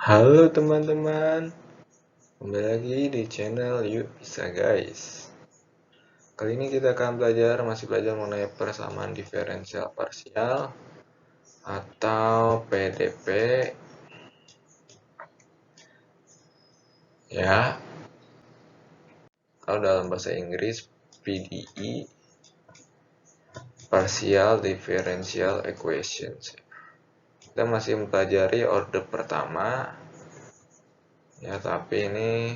Halo teman-teman, kembali lagi di channel Yuk Bisa Guys. Kali ini kita akan masih belajar mengenai persamaan diferensial parsial atau PDP ya. Kalau dalam bahasa Inggris PDE, Partial Differential Equations. Kita masih mempelajari order pertama ya, tapi ini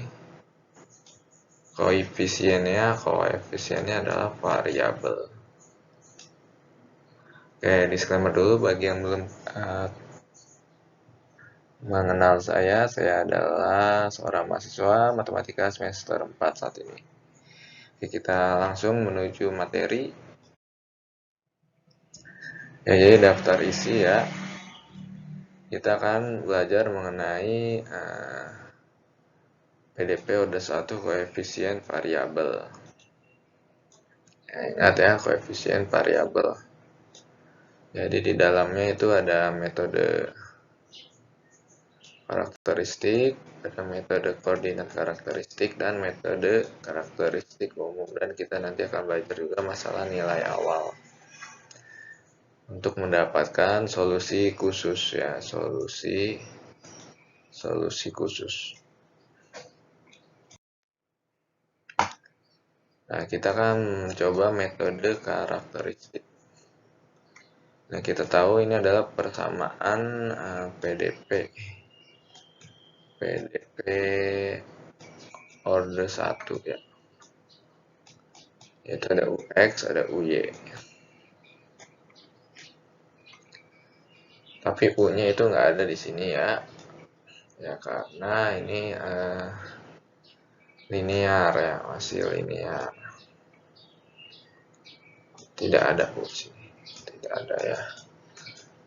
koefisiennya adalah variabel. Oke, disclaimer dulu bagi yang belum mengenal saya adalah seorang mahasiswa matematika semester 4 saat ini. Oke, kita langsung menuju materi. Ya, jadi daftar isi ya. Kita akan belajar mengenai PDP order 1 koefisien variabel. Ya, ingat ya, koefisien variabel. Jadi di dalamnya itu ada metode karakteristik, ada metode koordinat karakteristik, dan metode karakteristik umum. Dan kita nanti akan belajar juga masalah nilai awal untuk mendapatkan solusi khusus ya, solusi khusus. Nah, kita akan mencoba metode karakteristik. Nah, kita tahu ini adalah persamaan PDP order 1 ya. Yaitu ada UX, ada UY. Tapi U-nya itu nggak ada di sini ya. Ya, karena ini linear ya, masih linear. Tidak ada U sini. Tidak ada ya.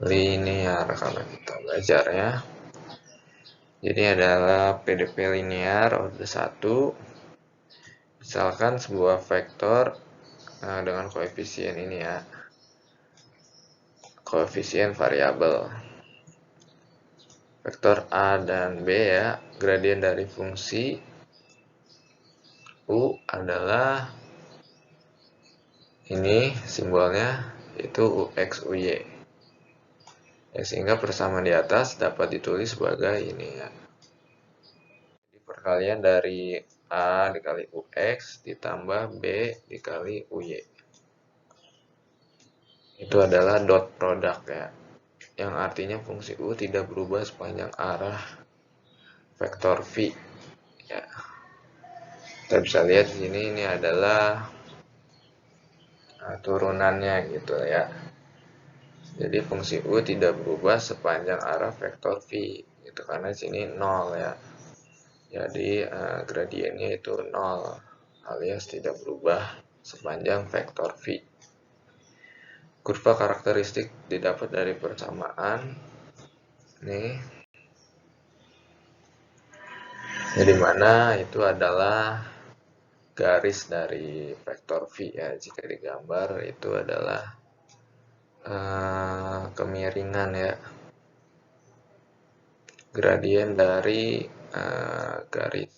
Linear karena kita belajar ya. Jadi adalah PDP linear order 1. Misalkan sebuah vektor dengan koefisien ini ya. Koefisien variabel. Vektor A dan B ya, gradien dari fungsi U adalah ini simbolnya, itu UX UY. Ya, sehingga persamaan di atas dapat ditulis sebagai ini ya. Jadi perkalian dari A dikali UX ditambah B dikali UY. Itu adalah dot product ya. Yang artinya fungsi U tidak berubah sepanjang arah vektor V ya. Kita bisa lihat di sini ini adalah turunannya gitu ya. Jadi fungsi U tidak berubah sepanjang arah vektor V gitu, karena di sini 0 ya. Jadi gradiennya itu 0 alias tidak berubah sepanjang vektor V. Kurva karakteristik didapat dari persamaan nih. Jadi mana itu adalah garis dari vektor V ya. Jika digambar itu adalah kemiringan ya. Gradien dari garis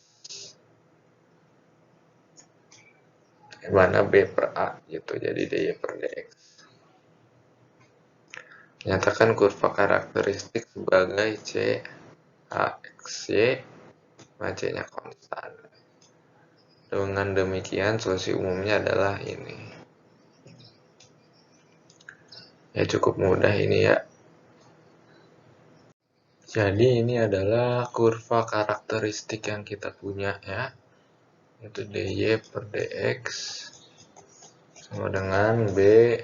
mana B per A gitu, jadi dy per dx. Nyatakan kurva karakteristik sebagai C AXY, C-nya konstan. Dengan demikian solusi umumnya adalah ini. Ya, cukup mudah ini ya. Jadi ini adalah kurva karakteristik yang kita punya ya. Itu dy per dx sama dengan B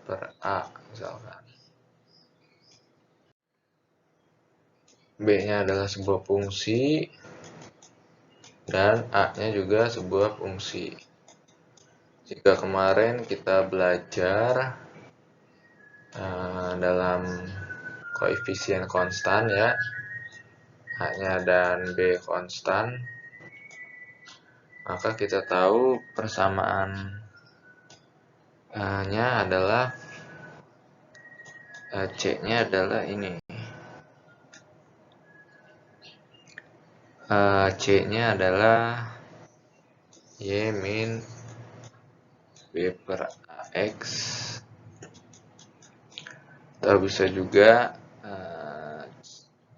per A misalkan. B-nya adalah sebuah fungsi dan A-nya juga sebuah fungsi. Jika kemarin kita belajar dalam koefisien konstan ya, A-nya dan B konstan, maka kita tahu persamaannya adalah C-nya adalah ini. C-nya adalah Y min B per AX, atau bisa juga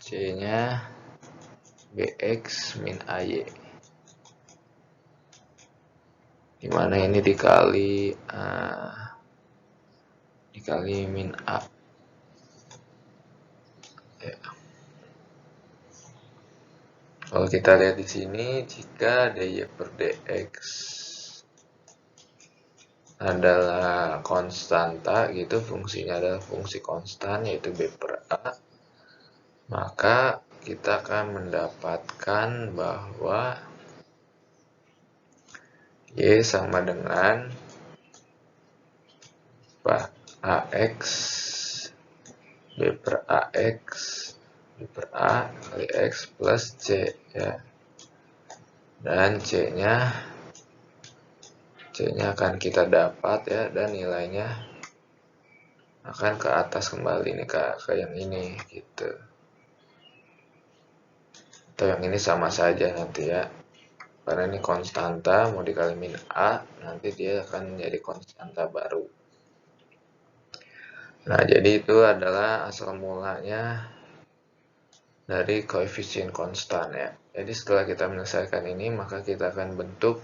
C-nya BX min AY, dimana ini dikali min A ya. Kalau kita lihat di sini, jika dy per dx adalah konstanta gitu, fungsinya adalah fungsi konstan yaitu b per a, maka kita akan mendapatkan bahwa y sama dengan ax b per ax b per a kali x plus c ya, dan c-nya akan kita dapat ya, dan nilainya akan ke atas kembali nih, ke yang ini gitu, atau yang ini sama saja nanti ya, karena ini konstanta mau dikali min a, nanti dia akan menjadi konstanta baru. Nah, jadi itu adalah asal mulanya dari koefisien konstan ya. Jadi setelah kita menyelesaikan ini, maka kita akan bentuk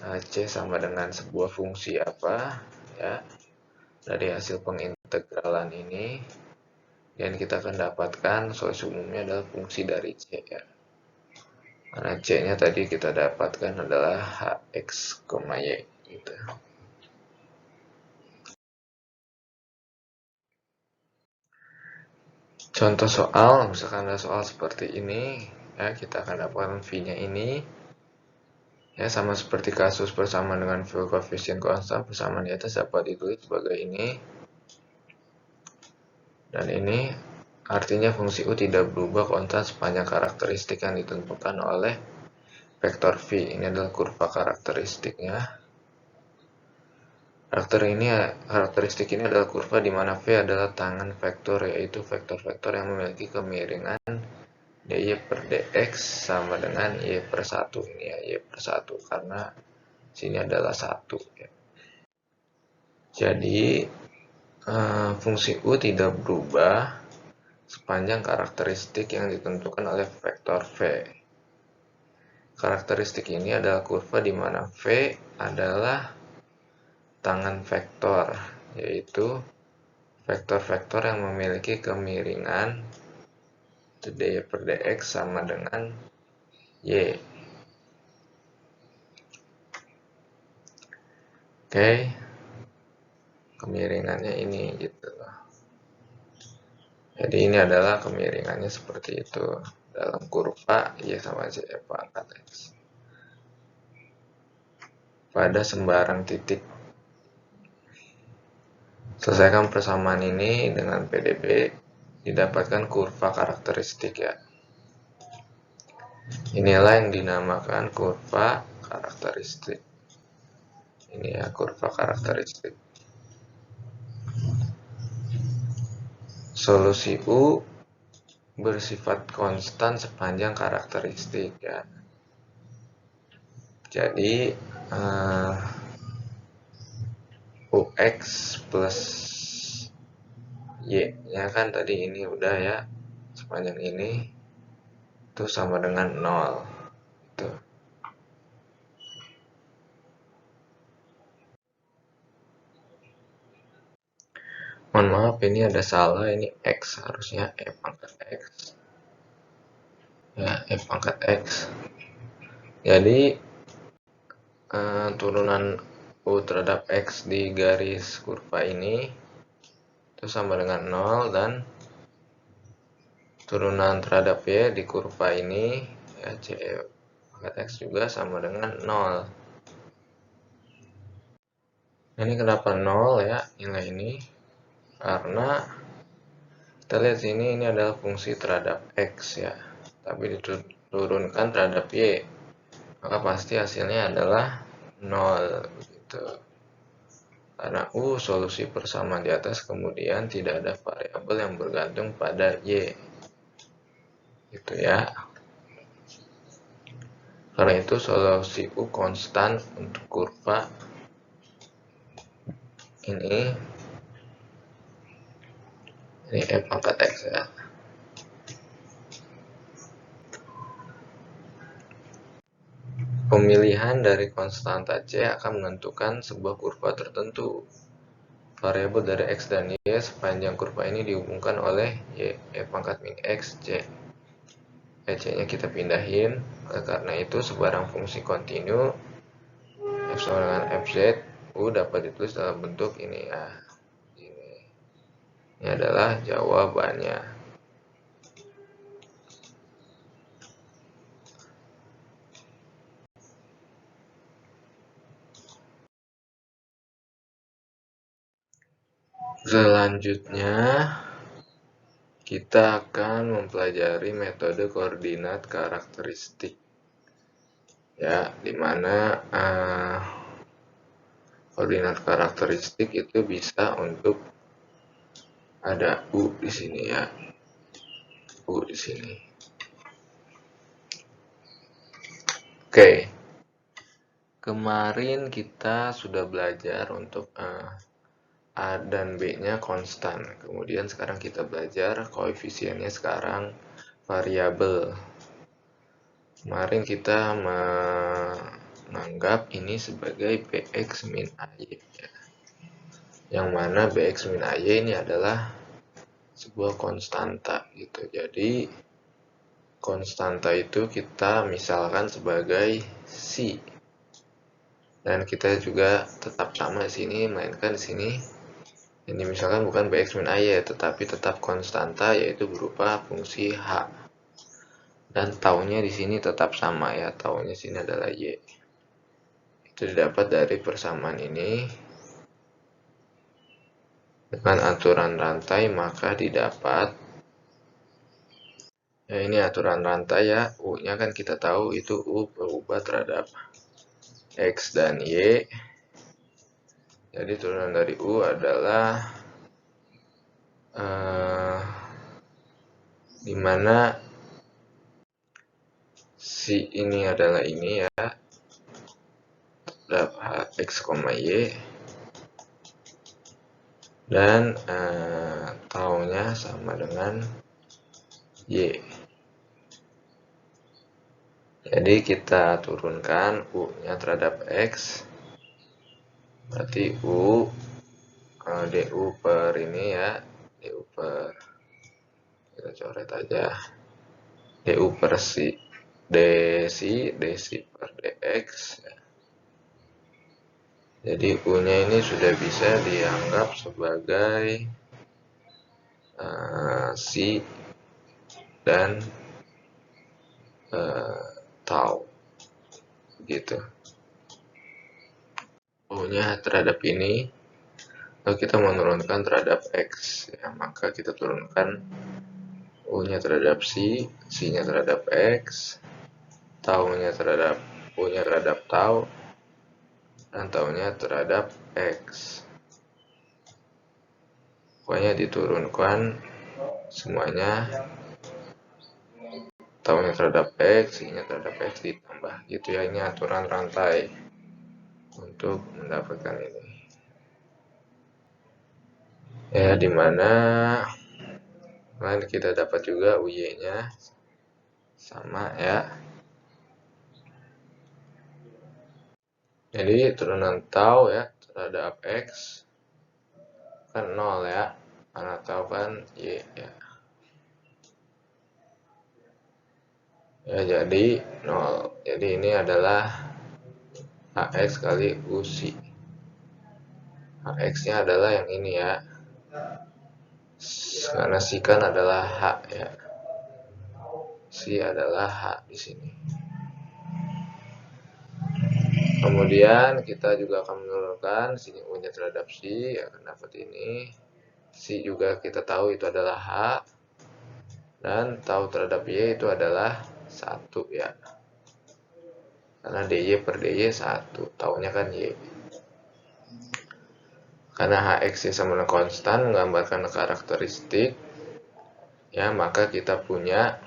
C sama dengan sebuah fungsi apa ya dari hasil pengintegralan ini, dan kita akan dapatkan solusi umumnya adalah fungsi dari C ya. Karena C-nya tadi kita dapatkan adalah Hx, Y gitu. Contoh soal, misalkan ada soal seperti ini ya, kita akan dapatkan V-nya ini ya, sama seperti kasus persamaan dengan koefisien konstan, persamaan di atas dapat ditulis sebagai ini, dan ini artinya fungsi U tidak berubah konstan sepanjang karakteristik yang ditentukan oleh vektor V. Ini adalah kurva karakteristiknya. Karakteristik ini adalah kurva di mana V adalah tangan vektor, yaitu vektor-vektor yang memiliki kemiringan dy per dx sama dengan y per 1. Ini ya, y per 1, karena sini adalah 1 ya. Jadi fungsi U tidak berubah sepanjang karakteristik yang ditentukan oleh vektor V. Karakteristik ini adalah kurva di mana V adalah tangan vektor, yaitu vektor-vektor yang memiliki kemiringan dy per dx sama dengan y. Oke, kemiringannya ini gitu. Jadi ini adalah kemiringannya seperti itu dalam kurva y sama z pangkat x pada sembarang titik. Selesaikan persamaan ini dengan PDB, didapatkan kurva karakteristik ya. Inilah yang dinamakan kurva karakteristik. Ini ya, kurva karakteristik. Solusi U bersifat konstan sepanjang karakteristik ya. Jadi Ux plus Y nya kan tadi ini udah ya, sepanjang ini itu sama dengan 0 gitu. Mohon maaf, ini ada salah, ini X, harusnya F pangkat X ya, F pangkat X. Jadi turunan U terhadap X di garis kurva ini itu sama dengan 0, dan turunan terhadap Y di kurva ini ya, C pangkat X juga sama dengan 0. Ini kenapa 0 ya nilai ini? Karena kita lihat sini, ini adalah fungsi terhadap X ya, tapi diturunkan terhadap Y, maka pasti hasilnya adalah 0 begitu. Karena U solusi persamaan di atas, kemudian tidak ada variabel yang bergantung pada Y gitu ya. Karena itu solusi U konstan untuk kurva ini f pangkat x ya. Pemilihan dari konstanta C akan menentukan sebuah kurva tertentu. Variabel dari x dan y sepanjang kurva ini dihubungkan oleh y, f pangkat min x, c. C-nya kita pindahin, karena itu sebarang fungsi kontinu f sama dengan fz, u dapat ditulis dalam bentuk ini ya. Ini adalah jawabannya. Selanjutnya kita akan mempelajari metode koordinat karakteristik ya, dimana koordinat karakteristik itu bisa untuk ada u di sini ya, u di sini. Oke, kemarin kita sudah belajar untuk A dan B-nya konstan. Kemudian sekarang kita belajar koefisiennya sekarang variabel. Kemarin kita menganggap ini sebagai Bx min Ay. Yang mana Bx min Ay ini adalah sebuah konstanta gitu. Jadi konstanta itu kita misalkan sebagai C. Dan kita juga tetap sama di sini, melainkan di sini ini misalkan bukan Bx min Ay tetapi tetap konstanta yaitu berupa fungsi H. Dan taunya di sini tetap sama ya, taunya sini adalah Y. Itu didapat dari persamaan ini. Dengan aturan rantai maka didapat, ya ini aturan rantai ya, U-nya kan kita tahu itu U berubah terhadap X dan Y. Jadi turunan dari U adalah dimana si ini adalah ini ya, terhadap X, Y, dan taunya sama dengan Y. Jadi kita turunkan U-nya terhadap X, berarti U du per ini ya, du per, kita coret aja, du per si dc per dx ya. Jadi U-nya ini sudah bisa dianggap sebagai si dan tau gitu. U-nya terhadap ini, lalu kita menurunkan terhadap X ya, maka kita turunkan U-nya terhadap si, si-nya terhadap X, tau-nya terhadap U-nya terhadap tau, dan taunya terhadap X. Pokoknya diturunkan semuanya, taunya terhadap X, si-nya terhadap X ditambah gitu ya. Ini aturan rantai untuk mendapatkan ini ya, dimana kita dapat juga UY-nya sama ya. Jadi turunan tau ya terhadap X kan 0 ya, karena tau kan Y ya. Ya jadi 0. Jadi ini adalah HX kali UC. HX-nya adalah yang ini ya. Karena si kan adalah H ya. Si adalah H di sini. Kemudian kita juga akan menurunkan sini U-nya terhadap si, akan dapat ini. Si juga kita tahu itu adalah H, dan tahu terhadap Y itu adalah 1 ya. Karena dy per dy 1, taunya kan Y. Karena Hx sama dengan konstan menggambarkan karakteristik ya, maka kita punya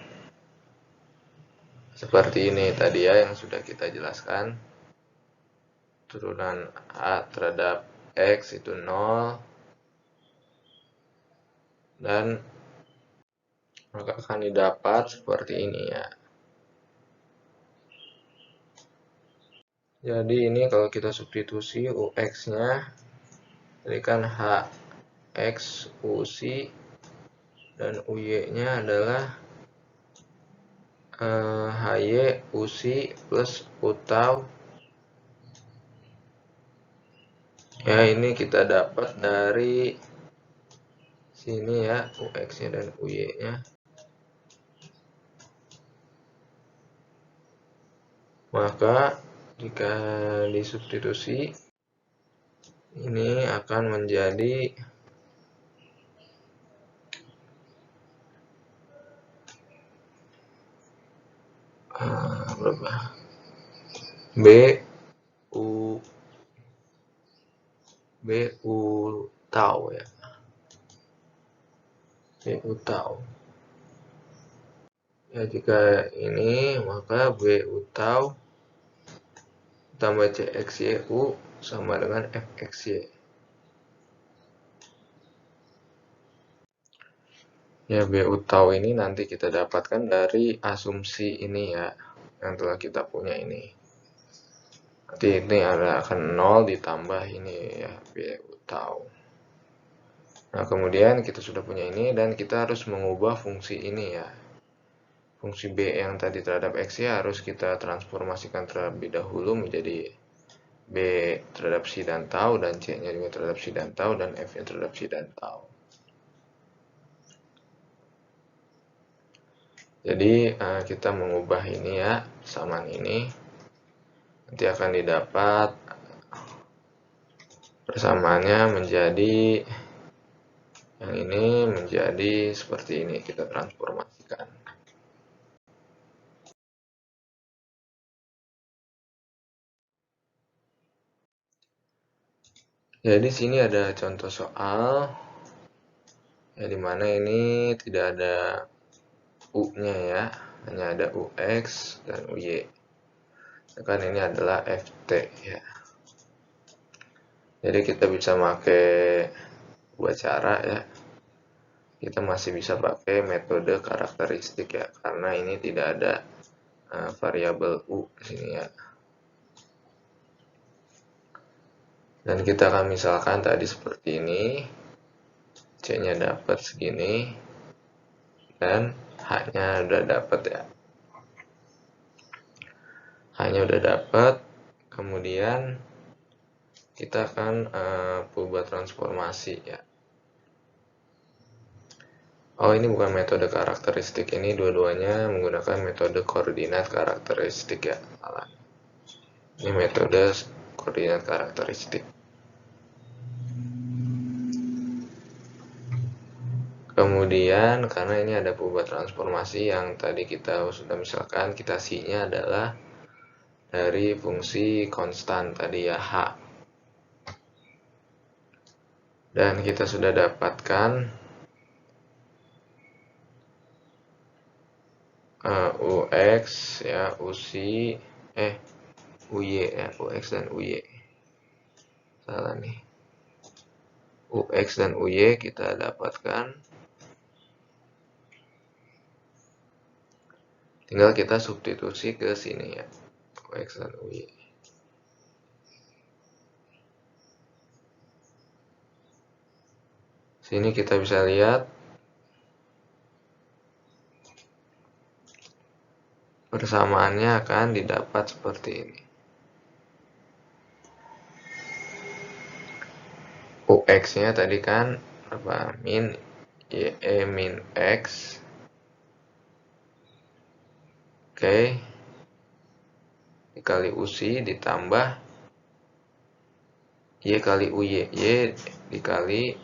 seperti ini tadi ya yang sudah kita jelaskan. Turunan A terhadap X itu 0, dan maka akan didapat seperti ini ya. Jadi ini kalau kita substitusi UX-nya, jadi kan HX UC dan UY-nya adalah HY UC plus U tau. Ya ini kita dapat dari sini ya, UX-nya dan UY-nya. Maka jika disubstitusi, ini akan menjadi berapa? BU tau ya. BU tau. Ya jika ini maka BU tau tambah CXYU sama dengan FXY. Ya BU tau ini nanti kita dapatkan dari asumsi ini ya, yang telah kita punya ini. Nanti ini akan 0 ditambah ini ya, BU tau. Nah kemudian kita sudah punya ini dan kita harus mengubah fungsi ini ya. Fungsi B yang tadi terhadap X ya harus kita transformasikan terlebih dahulu menjadi B terhadap si dan tau, dan C nya juga terhadap si dan tau, dan F nya terhadap si dan tau. Jadi kita mengubah ini ya, persamaan ini, nanti akan didapat persamaannya menjadi yang ini menjadi seperti ini, kita transformasikan. Jadi sini ada contoh soal ya, dimana ini tidak ada U-nya ya, hanya ada UX dan UY. Kan ini adalah FT ya. Jadi kita bisa pakai dua cara ya. Kita masih bisa pakai metode karakteristik ya, karena ini tidak ada variabel U di sini ya. Dan kita akan misalkan tadi seperti ini, C-nya dapat segini, dan H-nya udah dapat ya. H-nya udah dapat, kemudian kita akan ubah transformasi ya. Oh ini bukan metode karakteristik, ini dua-duanya menggunakan metode koordinat karakteristik ya. Salah. Ini metode koordinat karakteristik. Kemudian karena ini ada perubahan transformasi yang tadi kita sudah misalkan, kita C-nya adalah dari fungsi konstan tadi ya, H. Dan kita sudah dapatkan UX ya, UY ya, UX dan UY. Salah nih. UX dan UY kita dapatkan. Tinggal kita substitusi ke sini ya, UX dan UY. Sini kita bisa lihat persamaannya akan didapat seperti ini. UX-nya tadi kan apa? Min YE min X. Oke. Dikali UC ditambah Y kali UY. Y dikali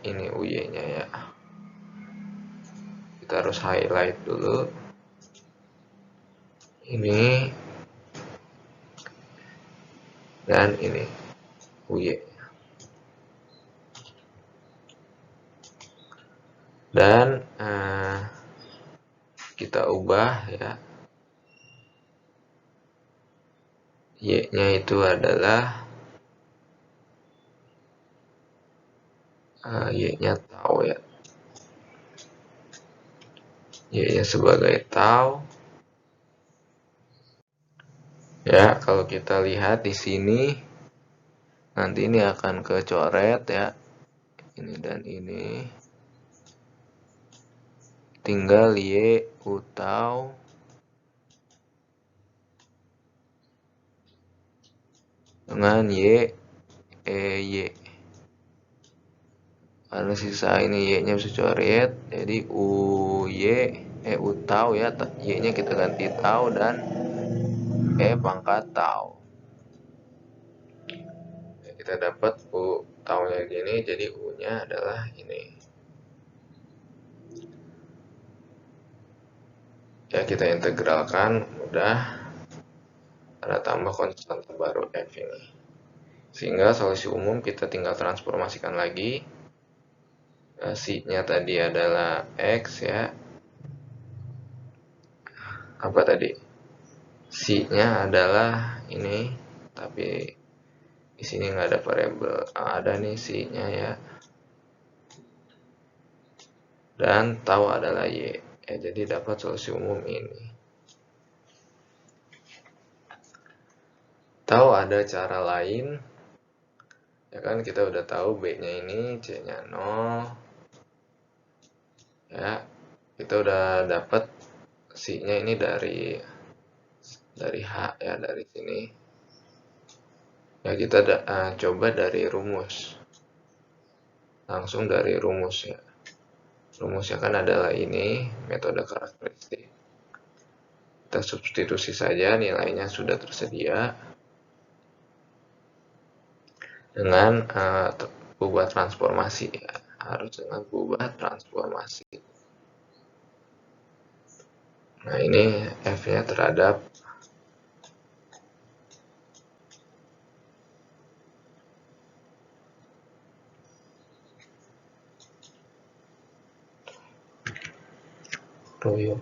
ini UY-nya ya. Kita harus highlight dulu. Ini dan ini UY. Dan kita ubah ya Y-nya itu adalah Y-nya tau ya. Y-nya sebagai tau. Ya, kalau kita lihat di sini nanti ini akan kecoret ya. Ini dan ini. Tinggal Y U tau dengan Y Y. Karena sisa ini Y-nya bisa coret, jadi U tau ya, Y-nya kita ganti tau dan pangkat tau. Kita dapat U taunya gini, jadi U-nya adalah ini. Ya, kita integralkan mudah karena tambah konstanta baru F ini. Sehingga solusi umum kita tinggal transformasikan lagi. Si-nya tadi adalah X ya. Apa tadi? Si-nya adalah ini, tapi di sini nggak ada variabel. Ada nih si-nya ya. Dan tau adalah Y. Jadi dapat solusi umum ini. Tahu ada cara lain, ya kan, kita udah tahu B-nya ini, C-nya 0. Ya, kita udah dapat C-nya ini dari H ya, dari sini. Ya, kita coba dari rumus. Langsung dari rumus ya. Rumusnya kan adalah ini, metode karakteristik. Kita substitusi saja, nilainya sudah tersedia. Dengan ubah transformasi ya. Harus dengan ubah transformasi. Nah, ini F-nya terhadap Royo.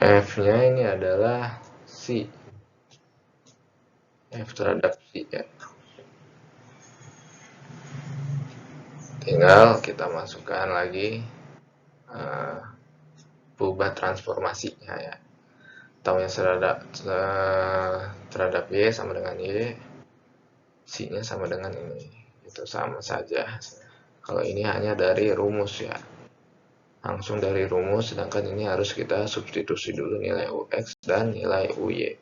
F-nya ini adalah C. F terhadap C ya. Tinggal kita masukkan lagi ubah transformasinya ya. Taunya terhadap Y sama dengan Y. C-nya sama dengan ini. Itu sama saja. Kalau ini hanya dari rumus ya. Langsung dari rumus, sedangkan ini harus kita substitusi dulu nilai UX dan nilai UY.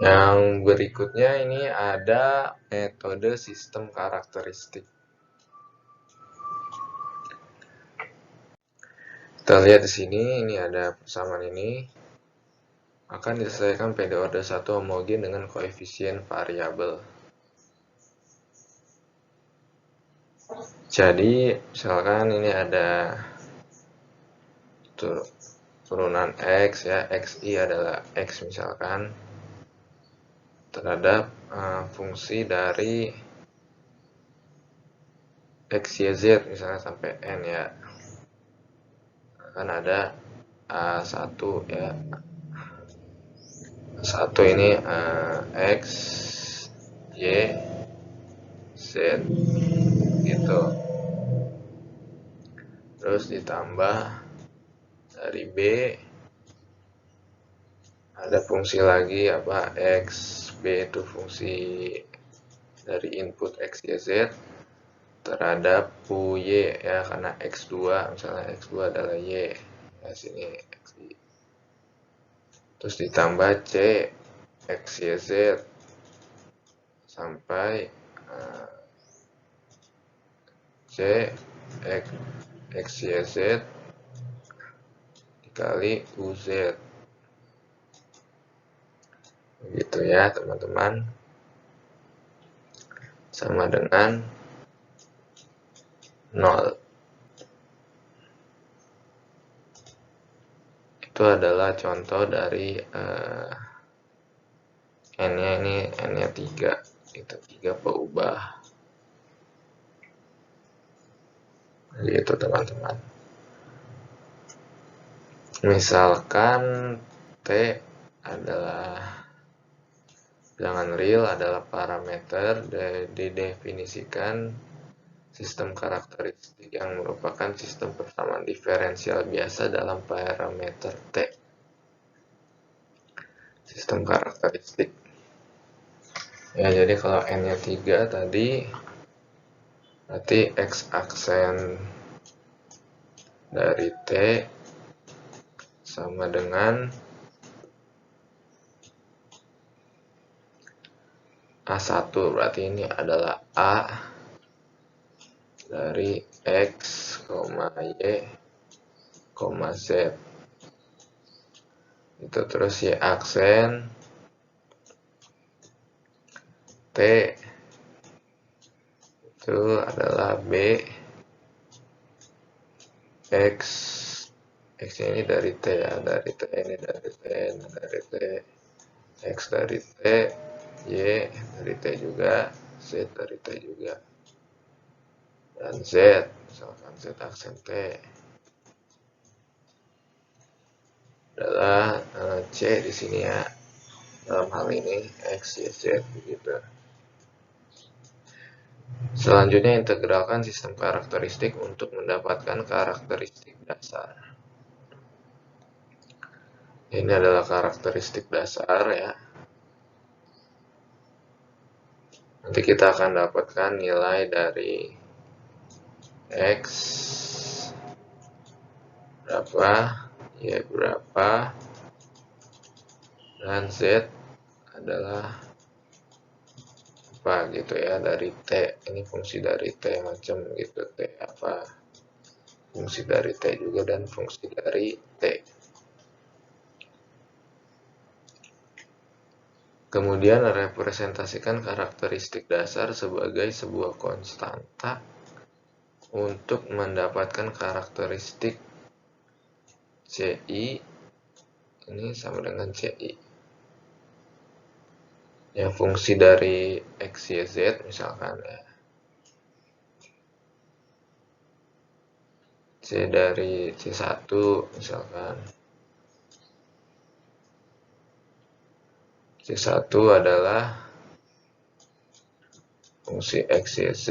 Yang berikutnya ini ada metode sistem karakteristik. Kita lihat di sini, ini ada persamaan ini. Akan diselesaikan PD order 1 homogen dengan koefisien variabel. Jadi, misalkan ini ada turunan X ya, XI adalah X misalkan, terhadap fungsi dari X, Y, Z misalnya sampai N ya. Kan ada A1 ya. A1 ini X, Y, Z gitu. Terus ditambah dari B ada fungsi lagi apa, X, B itu fungsi dari input X, Y, Z terhadap UY ya, karena X2 misalnya X2 adalah Y ya, sini XY. Terus ditambah C X, Y, Z sampai C X, Y, Z dikali UZ. Begitu ya teman-teman. sama dengan 0. Itu adalah contoh dari n-nya ini, n-nya 3, itu 3 peubah. Jadi itu teman-teman. Misalkan T adalah, jangan real adalah parameter didefinisikan sistem karakteristik yang merupakan sistem persamaan diferensial biasa dalam parameter T. Sistem karakteristik. Ya, jadi kalau n-nya 3 tadi, berarti x aksen dari T sama dengan A1, berarti ini adalah A dari X, Y, Z. Itu terus Y aksen T itu adalah B X. X ini dari T ya, dari T ini dari T, dari T, X dari T, Y dari T juga, Z dari T juga, dan Z, misalkan Z aksen T adalah C di sini ya, dalam hal ini X, Y, Z begitu. Selanjutnya integralkan sistem karakteristik untuk mendapatkan karakteristik dasar. Ini adalah karakteristik dasar ya. Nanti kita akan dapatkan nilai dari X berapa, Y berapa, dan Z adalah apa gitu ya, dari T. Ini fungsi dari T macam gitu, T apa, fungsi dari T juga, dan fungsi dari T. Kemudian representasikan karakteristik dasar sebagai sebuah konstanta untuk mendapatkan karakteristik CI ini sama dengan CI. Ya, fungsi dari X, Y, Z misalkan ya. C dari C1 misalkan. C1 adalah fungsi X, Y, Z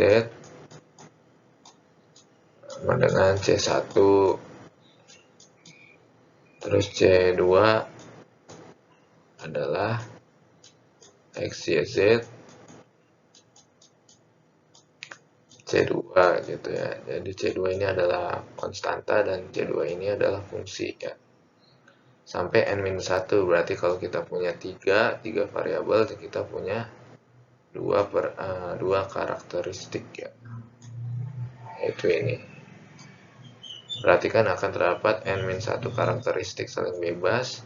sama dengan C1. Terus C2 adalah X, Y, Z C2 gitu ya. Jadi C2 ini adalah konstanta dan C2 ini adalah fungsi ya. Sampai n-1, berarti kalau kita punya 3 variabel, kita punya 2 karakteristik ya. Yaitu ini. Berarti kan akan terdapat n-1 karakteristik saling bebas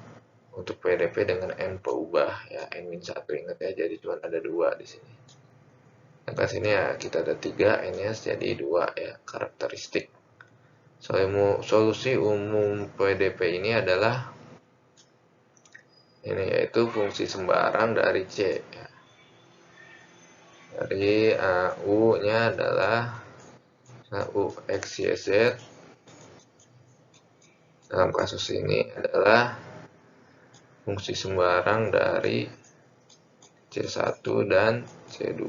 untuk PDP dengan n peubah ya, n-1 ingat ya, jadi cuma ada 2 di sini. Nah, ke sini ya kita ada 3, n-nya jadi 2 ya, karakteristik. Solusi umum PDP ini adalah ini, yaitu fungsi sembarang dari C ya. Dari U-nya adalah U X, Y, Z. Dalam kasus ini adalah fungsi sembarang dari C1 dan C2.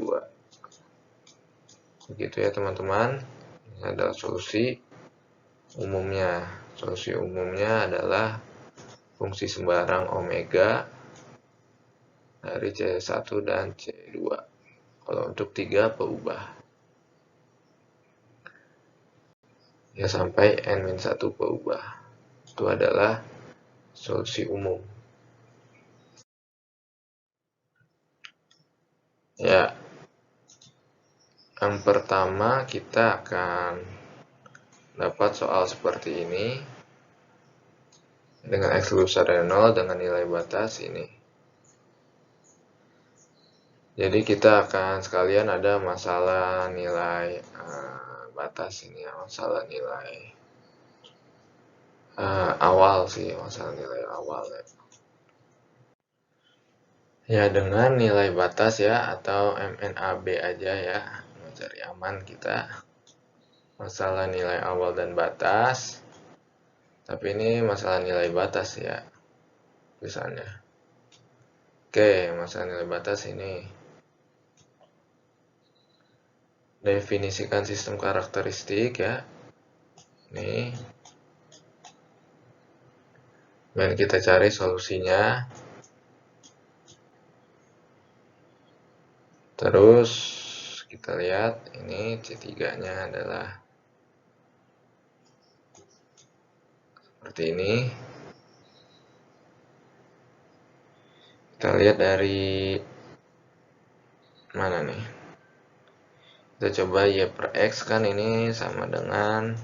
Begitu ya teman-teman. Ini adalah solusi umumnya. Solusi umumnya adalah fungsi sembarang omega dari C1 dan C2. Kalau untuk 3 peubah. Ya, sampai n-1 peubah. Itu adalah solusi umum. Ya, yang pertama kita akan dapat soal seperti ini dengan X besar dari 0 dengan nilai batas ini. Jadi kita akan sekalian ada masalah nilai batas ini ya, masalah nilai awal sih, masalah nilai awal ya. Ya dengan nilai batas ya atau MNAB aja ya, mencari aman kita. Masalah nilai awal dan batas. Tapi ini masalah nilai batas ya, tulisannya. Oke, masalah nilai batas ini. Definisikan sistem karakteristik ya. Nih. Dan kita cari solusinya. Terus kita lihat ini C3-nya adalah seperti ini. Kita lihat dari mana nih? Kita coba Y per X kan ini sama dengan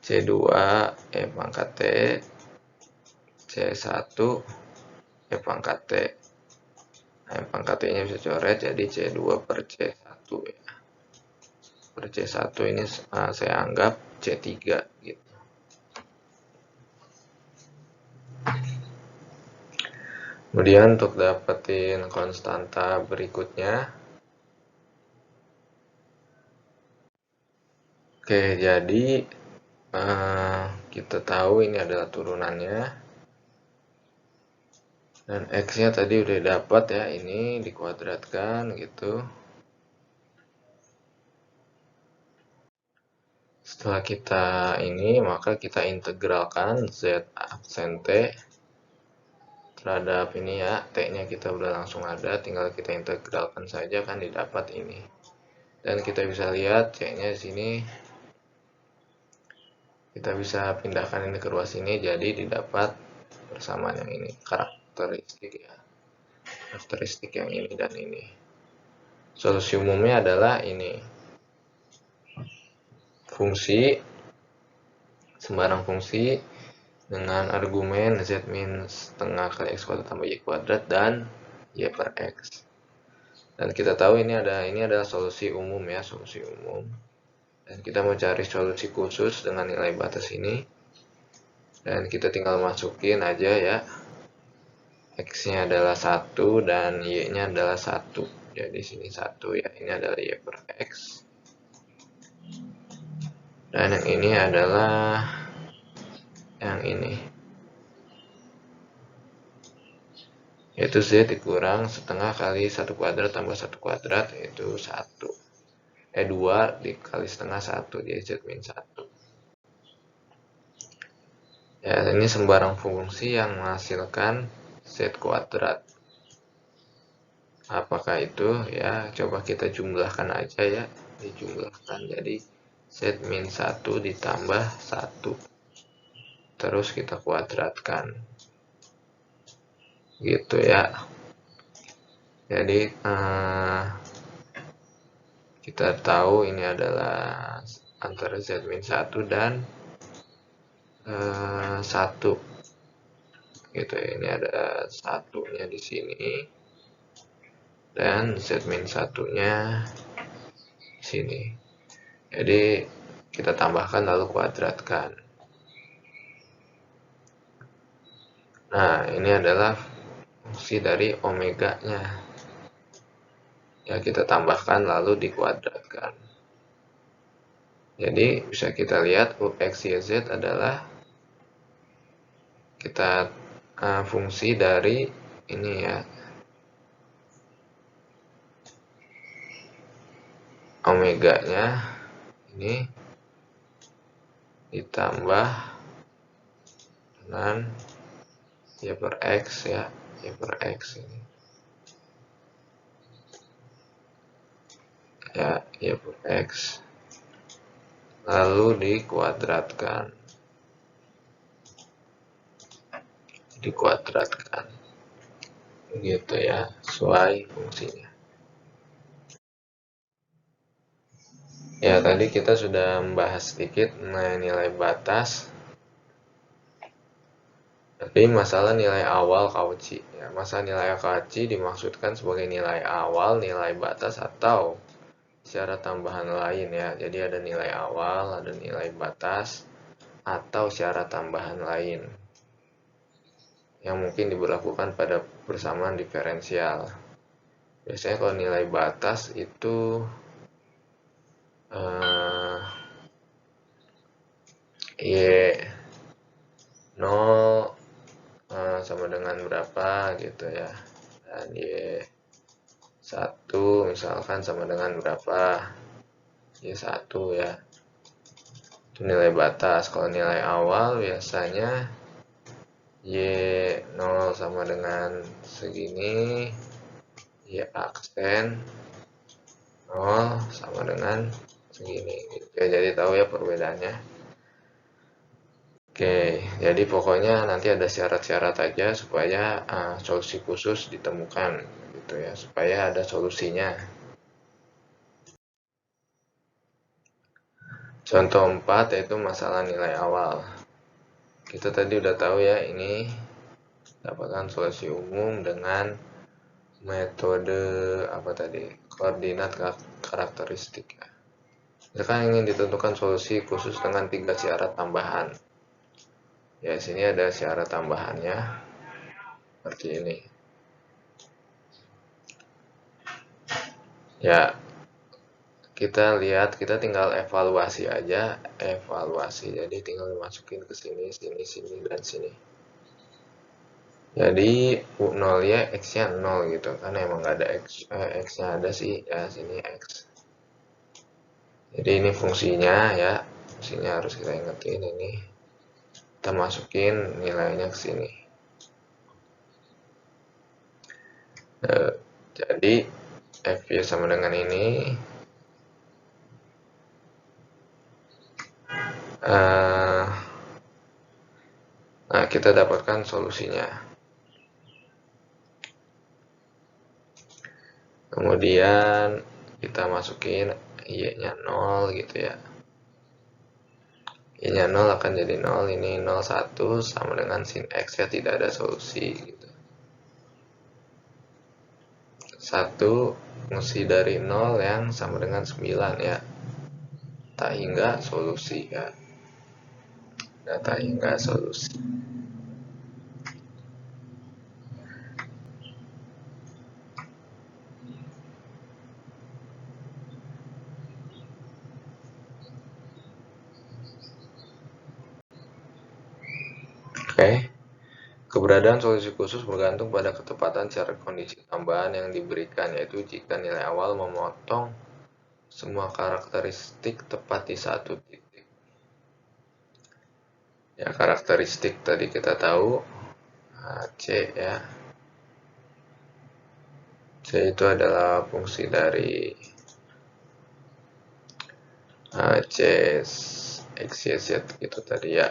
C2 E pangkat T C1 E pangkat T. Nah, E pangkat T nya bisa coret jadi C2 per C1 ya. Per C1 ini saya anggap C3 gitu. Kemudian untuk dapetin konstanta berikutnya. Oke, jadi kita tahu ini adalah turunannya. Dan X-nya tadi udah dapat ya, ini dikuadratkan gitu. Setelah kita ini, maka kita integralkan Z aksen T terhadap ini ya, T-nya kita udah langsung ada, tinggal kita integralkan saja kan didapat ini. Dan kita bisa lihat C-nya di sini, kita bisa pindahkan ini ke ruas ini, jadi didapat persamaan yang ini, karakteristik ya. Karakteristik yang ini dan ini. Solusi umumnya adalah ini. Fungsi, sembarang fungsi dengan argumen z min setengah kali x kuadrat tambah y kuadrat dan y per x. Dan kita tahu ini adalah solusi umum ya, solusi umum. Dan kita mau cari solusi khusus dengan nilai batas ini. Dan kita tinggal masukin aja ya. X-nya adalah 1 dan y-nya adalah 1. Jadi sini 1 ya, ini adalah y per x. Dan yang ini adalah yang ini, yaitu z dikurang setengah kali 1 kuadrat tambah 1 kuadrat, yaitu 2 dikali setengah 1, jadi z min 1. Ya, ini sembarang fungsi yang menghasilkan z kuadrat. Apakah itu? Ya, coba kita jumlahkan aja ya, dijumlahkan. Jadi z min 1 ditambah 1. Terus kita kuadratkan. Gitu ya. Jadi kita tahu ini adalah antara z min 1 dan 1 gitu ya. Ini ada satunya di sini dan z min 1-nya di sini. Jadi kita tambahkan lalu kuadratkan. Nah, ini adalah fungsi dari omega-nya. Ya, kita tambahkan lalu dikuadratkan. Jadi bisa kita lihat ux, y, z adalah kita fungsi dari ini ya, omega-nya ini ditambah dengan y per x ya, y per x ini ya, y per x lalu dikuadratkan gitu ya, sesuai fungsinya. Ya, tadi kita sudah membahas sedikit mengenai nilai batas. Jadi masalah nilai awal Cauchy. Ya, masalah nilai Cauchy dimaksudkan sebagai nilai awal, nilai batas, atau syarat tambahan lain ya. Jadi ada nilai awal, ada nilai batas, atau syarat tambahan lain yang mungkin diberlakukan pada persamaan diferensial. Biasanya kalau nilai batas itu eh, Y 0 sama dengan berapa gitu ya. Dan Y1 misalkan sama dengan berapa. Y1 ya. Itu nilai batas. Kalau nilai awal biasanya Y0 sama dengan segini, Y aksen 0 sama dengan segini. Oke, jadi tahu ya perbedaannya. Oke, jadi pokoknya nanti ada syarat-syarat aja supaya solusi khusus ditemukan gitu ya, supaya ada solusinya. Contoh 4 yaitu masalah nilai awal. Kita tadi udah tahu ya, ini dapatkan solusi umum dengan metode apa tadi? Koordinat karakteristik ya. Misalkan ingin ditentukan solusi khusus dengan 3 syarat tambahan. Ya, sini ada syarat tambahannya seperti ini. Ya, kita lihat, kita tinggal evaluasi aja, evaluasi. Jadi tinggal masukin ke sini, sini, sini, dan sini. Jadi U0 ya, X-nya 0 gitu. Karena emang nggak ada X-nya ada sih, ya sini X. Jadi ini fungsinya ya, fungsinya harus kita ingetin ini. Kita masukin nilainya ke sini. Jadi F-nya sama dengan ini. Nah, kita dapatkan solusinya. Kemudian kita masukin Y-nya 0 gitu ya. Y-nya 0 akan jadi 0, ini 01 sama dengan sin X ya, tidak ada solusi gitu. 1 fungsi dari 0 yang sama dengan 9 ya. Tak hingga solusi ya. Data hingga solusi. Oke. Keberadaan solusi khusus bergantung pada ketepatan syarat kondisi tambahan yang diberikan, yaitu jika nilai awal memotong semua karakteristik tepat di satu titik. Ya, karakteristik tadi kita tahu C ya. C itu adalah fungsi dari C X, Y, Z gitu tadi ya.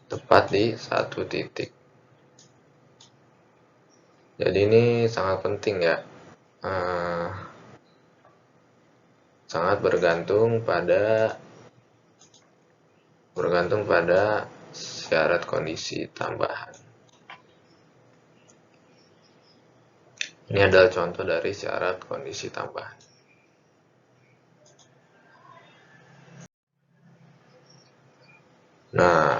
Tepat di satu titik. Jadi ini sangat penting ya. Sangat bergantung pada syarat kondisi tambahan. Ini adalah contoh dari syarat kondisi tambahan. Nah,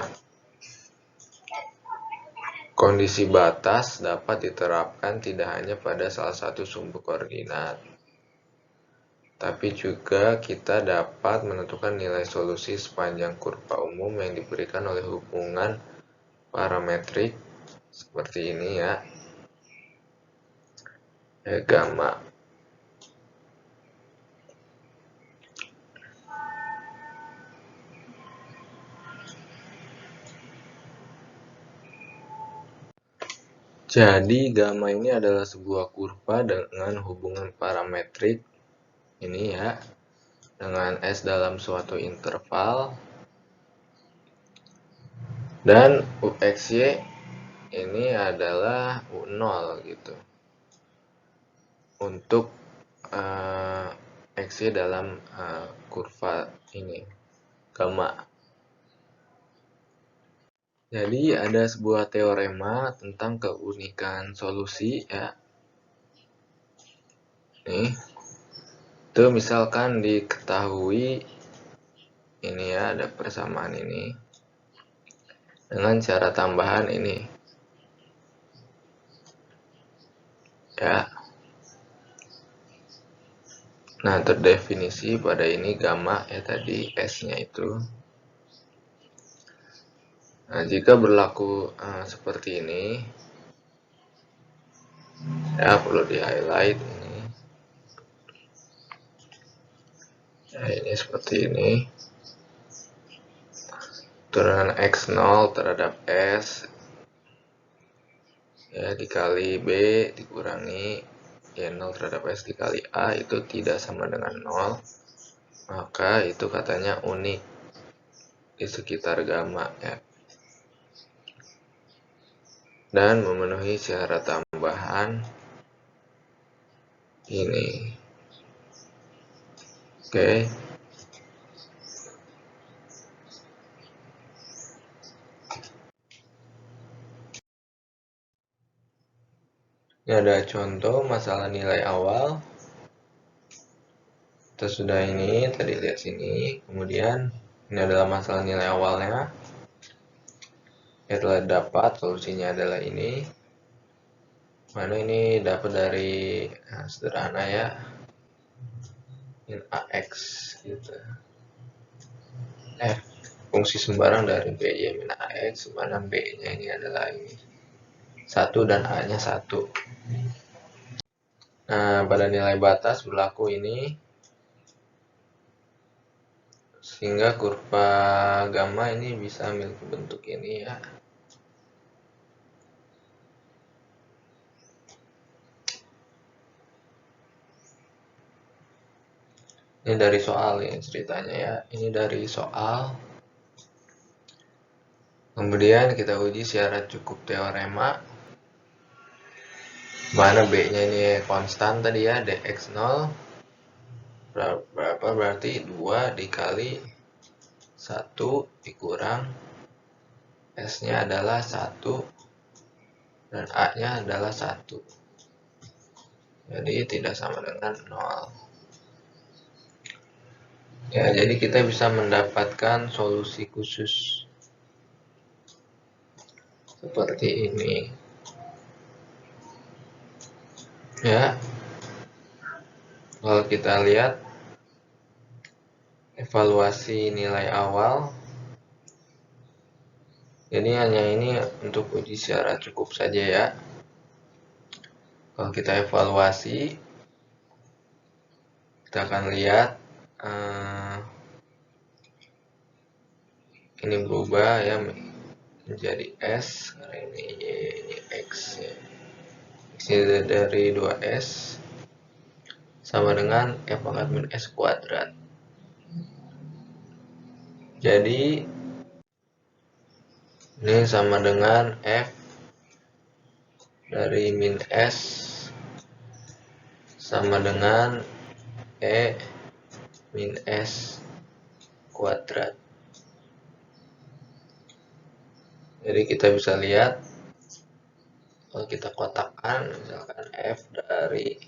kondisi batas dapat diterapkan tidak hanya pada salah satu sumber koordinat, tapi juga kita dapat menentukan nilai solusi sepanjang kurva umum yang diberikan oleh hubungan parametrik seperti ini ya, gamma. Jadi gamma ini adalah sebuah kurva dengan hubungan parametrik ini ya, dengan S dalam suatu interval, dan UXY ini adalah U0 gitu. Untuk XY dalam kurva ini, gamma. Jadi ada sebuah teorema tentang keunikan solusi ya. Nih, itu misalkan diketahui ini ya, ada persamaan ini dengan cara tambahan ini. Ya. Nah, terdefinisi pada ini gamma ya tadi S-nya itu. Nah, jika berlaku seperti ini, ya perlu di highlight ini. Ya, ini seperti ini. Turunan X0 terhadap S ya dikali B dikurangi Y0 terhadap S dikali A itu tidak sama dengan 0, maka itu katanya unik di sekitar gamma ya, dan memenuhi syarat tambahan ini. Oke. Ini ada contoh masalah nilai awal. Kita sudah ini tadi lihat sini. Kemudian ini adalah masalah nilai awalnya. Ya telah dapat solusinya adalah ini. Mana ini dapat dari sederhana ya. Ini AX gitu. Fungsi sembarang dari B Y min AX, mana B-nya ini adalah ini 1 dan A-nya 1. Nah, pada nilai batas berlaku ini, sehingga kurva gamma ini bisa memiliki bentuk ini ya. Ini dari soal ini ceritanya ya. Ini dari soal. Kemudian kita uji syarat cukup teorema. Mana B-nya ini konstan tadi ya, dx0. Berapa berarti 2 dikali 1 dikurang S-nya adalah 1 dan A-nya adalah 1. Jadi tidak sama dengan 0. Ya, jadi kita bisa mendapatkan solusi khusus seperti ini. Ya. Kalau kita lihat evaluasi nilai awal, jadi hanya ini untuk uji syarat cukup saja ya. Kalau kita evaluasi, kita akan lihat ini berubah ya menjadi S, karena ini X ya. X dari 2S sama dengan F pangkat min S kuadrat. Jadi ini sama dengan F dari min S sama dengan E min S kuadrat. Jadi kita bisa lihat kalau kita kotakkan misalkan F dari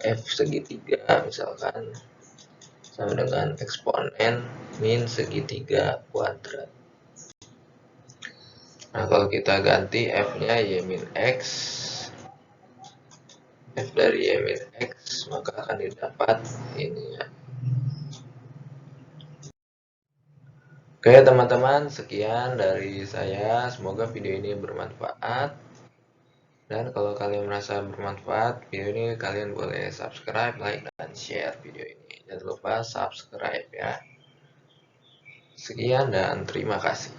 F segitiga misalkan sama dengan eksponen min segitiga kuadrat. Nah, kalau kita ganti F-nya Y min X, F dari Y min X, maka akan didapat ini ya. Oke teman-teman, sekian dari saya. Semoga video ini bermanfaat. Dan kalau kalian merasa bermanfaat video ini, kalian boleh subscribe, like, dan share video ini. Jangan lupa subscribe ya. Sekian dan terima kasih.